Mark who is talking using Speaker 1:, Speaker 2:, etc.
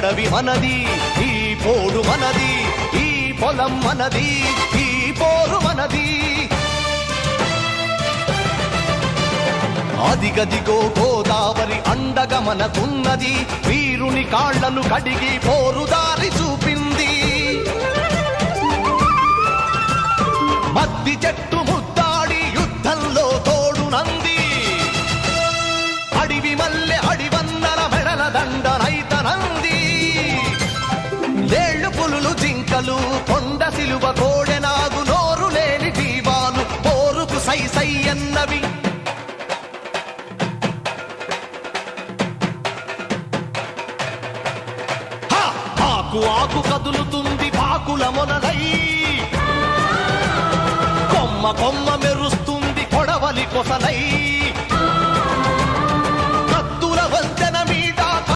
Speaker 1: అడవి మనది, ఈ పోడు మనది, ఈ పొలం మనది, ఈ పోరు మనది. అదిగదిగో గోదావరి అండగా మనకున్నది, వీరుని కాళ్లను కడిగి పోరుదారి చూపింది. మద్ది చెట్టు ముద్దాడి యుద్ధంలో తోడునంది, అడివి మల్లె అడివన్నల మెడల దండనైతనంది. లేళ్లు పులులు జింకలు కొండ సిలువ కోడెనాగు నోరు లేని జీవాలు పోరుకు సై సై అన్నవి. ఆకు ఆకు కదులుతుంది పాకుల మొనలై, కొమ్మ కొమ్మ మెరుస్తుంది కొడవలి కొసలై.